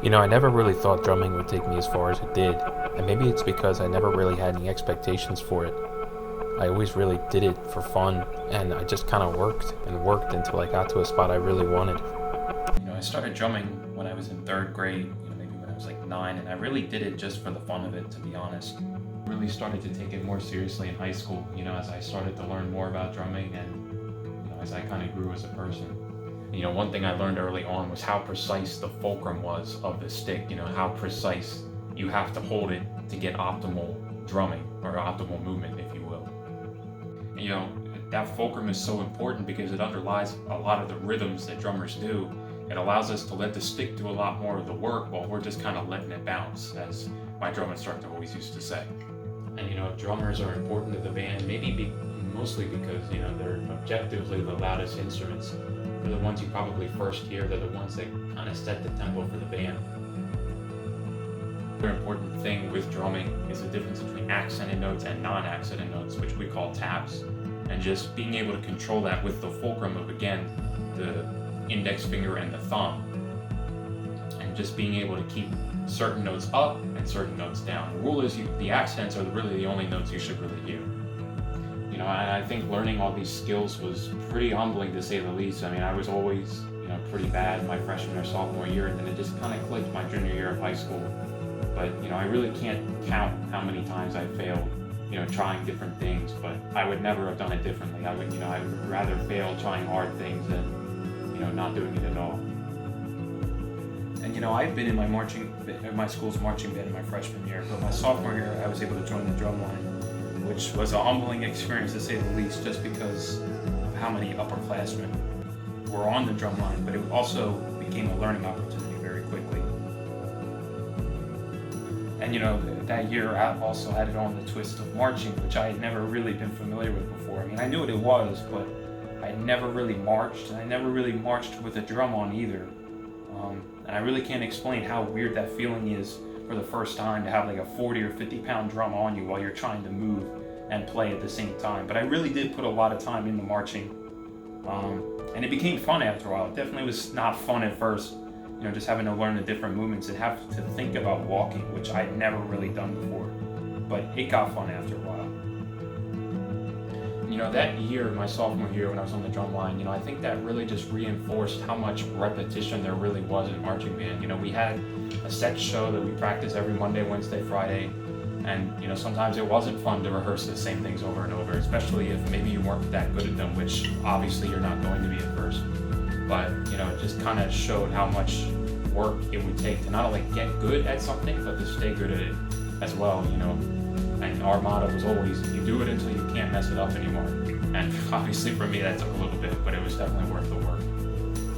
I never really thought drumming would take me as far as it did, and maybe it's because I never really had any expectations for it. I always really did it for fun, and I just kind of worked and worked until I got to a spot I really wanted. I started drumming when I was in third grade, maybe when I was like 9, and I really did it just for the fun of it, to be honest. Really started to take it more seriously in high school, as I started to learn more about drumming and, as I kind of grew as a person. One thing I learned early on was how precise the fulcrum was of the stick, how precise you have to hold it to get optimal drumming or optimal movement, if you will. That fulcrum is so important because it underlies a lot of the rhythms that drummers do. It allows us to let the stick do a lot more of the work while we're just kind of letting it bounce, as my drum instructor always used to say. And drummers are important to the band, mostly because they're objectively the loudest instruments. They're the ones you probably first hear. They're the ones that kind of set the tempo for the band. Another important thing with drumming is the difference between accented notes and non-accented notes, which we call taps. And just being able to control that with the fulcrum of, again, the index finger and the thumb. And just being able to keep certain notes up and certain notes down. The rule is the accents are really the only notes you should really hear. I think learning all these skills was pretty humbling, to say the least. I was always, pretty bad my freshman or sophomore year, and then it just kind of clicked my junior year of high school. But, I really can't count how many times I failed, trying different things, but I would never have done it differently. I would rather fail trying hard things than, not doing it at all. And, I've been in my school's marching band in my freshman year, but my sophomore year, I was able to join the drum line, which was a humbling experience, to say the least, just because of how many upperclassmen were on the drum line, but it also became a learning opportunity very quickly. And that year I also added on the twist of marching, which I had never really been familiar with before. I knew what it was, but I never really marched, and I never really marched with a drum on either. And I really can't explain how weird that feeling is for the first time, to have like a 40 or 50 pound drum on you while you're trying to move and play at the same time. But I really did put a lot of time into marching, and it became fun after a while. It definitely was not fun at first, just having to learn the different movements and have to think about walking, which I'd never really done before. But it got fun after a while. That year, my sophomore year, when I was on the drum line, I think that really just reinforced how much repetition there really was in marching band. We had a set show that we practiced every Monday, Wednesday, Friday, and sometimes it wasn't fun to rehearse the same things over and over, especially if maybe you weren't that good at them, which obviously you're not going to be at first. But it just kind of showed how much work it would take to not only get good at something, but to stay good at it as well. And our motto was always, you do it until you can't mess it up anymore. And obviously for me that took a little bit, but it was definitely worth the work.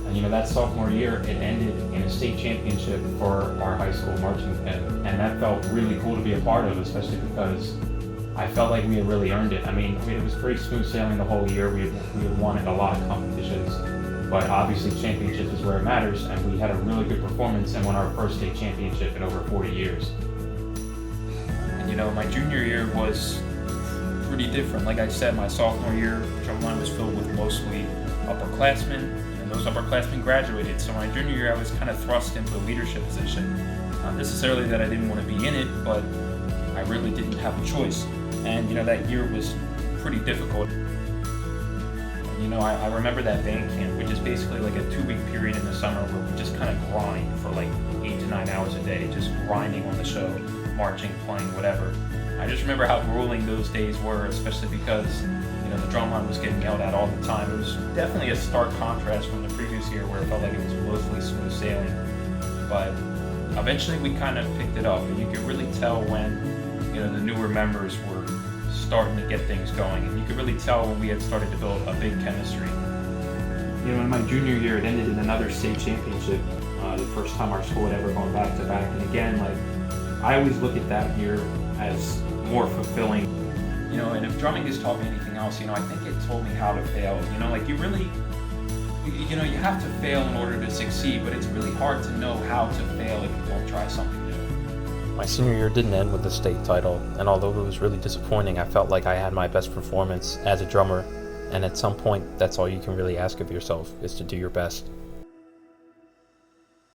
And that sophomore year, it ended in a state championship for our high school marching band. And that felt really cool to be a part of, especially because I felt like we had really earned it. It was pretty smooth sailing the whole year. We had won in a lot of competitions, but obviously championships is where it matters. And we had a really good performance and won our first state championship in over 40 years. And my junior year was pretty different. Like I said, my sophomore year, drum line was filled with mostly upperclassmen, and those upperclassmen graduated. So my junior year, I was kind of thrust into a leadership position. Not necessarily that I didn't want to be in it, but I really didn't have a choice. And that year was pretty difficult. And, I remember that band camp, which is basically like a 2-week period in the summer where we just kind of grind for like 8 to 9 hours a day, just grinding on the show, marching, playing, whatever. I just remember how grueling those days were, especially because the drum line was getting yelled at all the time. It was definitely a stark contrast from the previous year where it felt like it was mostly smooth sailing. But eventually we kind of picked it up, and you could really tell when the newer members were starting to get things going, and you could really tell when we had started to build a big chemistry. In my junior year, it ended in another state championship, the first time our school had ever gone back to back. And again, I always look at that year as more fulfilling. And if drumming has taught me anything else, I think it told me how to fail. You really, you have to fail in order to succeed, but it's really hard to know how to fail if you don't try something new. My senior year didn't end with the state title, and although it was really disappointing, I felt like I had my best performance as a drummer, and at some point, that's all you can really ask of yourself, is to do your best.